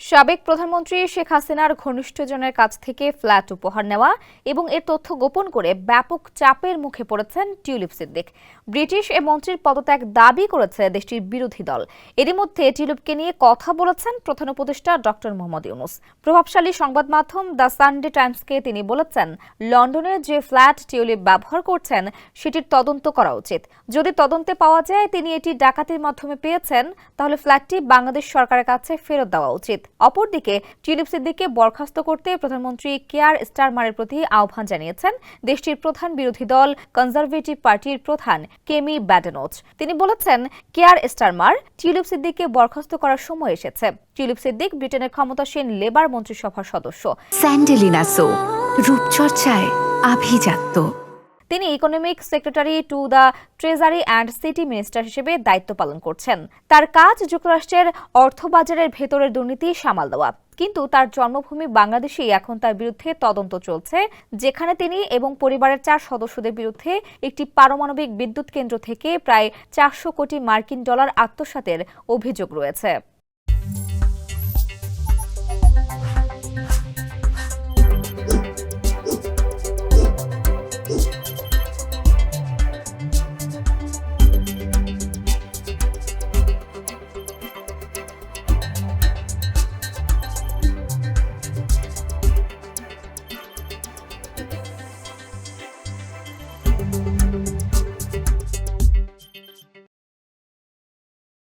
সাবেক প্রধানমন্ত্রী শেখ হাসিনার ঘনিষ্ঠজনের কাছ থেকে ফ্ল্যাট উপহার নেওয়া এবং এর তথ্য গোপন করে ব্যাপক চাপের মুখে পড়েছেন টিউলিপ সিদ্দিক। ব্রিটিশ এ মন্ত্রীর পদত্যাগ দাবি করেছে দেশটির বিরোধী দল। এরই মধ্যে টিউলিপকে নিয়ে কথা বলেছেন প্রধান উপদেষ্টা ডক্টর মোহাম্মদ ইউনূস। প্রভাবশালী সংবাদ মাধ্যম দ্য সানডে টাইমসকে তিনি বলেছেন, লন্ডনে যে ফ্ল্যাট টিউলিপ ব্যবহার করছেন সেটির তদন্ত করা উচিত। যদি তদন্তে পাওয়া যায় তিনি এটি ডাকাতির মাধ্যমে পেয়েছেন, তাহলে ফ্ল্যাটটি বাংলাদেশ সরকারের কাছে ফেরত দেওয়া উচিত। অপরদিকে টিউলিপ সিদ্দিককে বরখাস্ত করতে প্রধানমন্ত্রী কেয়ার স্টারমারের প্রতি আহ্বান জানিয়েছেন দেশটির প্রধান বিরোধী দল কনজারভেটিভ পার্টির প্রধান কেমি ব্যাডেনোচ। তিনি বলেছেন, কেয়ার স্টারমার টিউলিপ সিদ্দিককে বরখাস্ত করার সময় এসেছে। টিউলিপ সিদ্দিক ব্রিটেনের ক্ষমতাসীন লেবার মন্ত্রিসভার সদস্য। স্যান্ডেলিনা সো, রূপচর্চায় আভিজাত্য। তিনি economic secretary to the treasury and city minister হিসেবে দায়িত্ব পালন করছেন। তার কাজ যুক্তরাষ্ট্রের অর্থবাজারের ভেতরের দুর্নীতি সামাল দেওয়া। কিন্তু তার জন্মভূমি বাংলাদেশেই এখন তার বিরুদ্ধে তদন্ত চলছে, যেখানে তিনি এবং পরিবারের 4 সদস্যদের বিরুদ্ধে একটি পারমাণবিক বিদ্যুৎ কেন্দ্র থেকে প্রায় 400 কোটি মার্কিন ডলার আত্মসাতের অভিযোগ রয়েছে।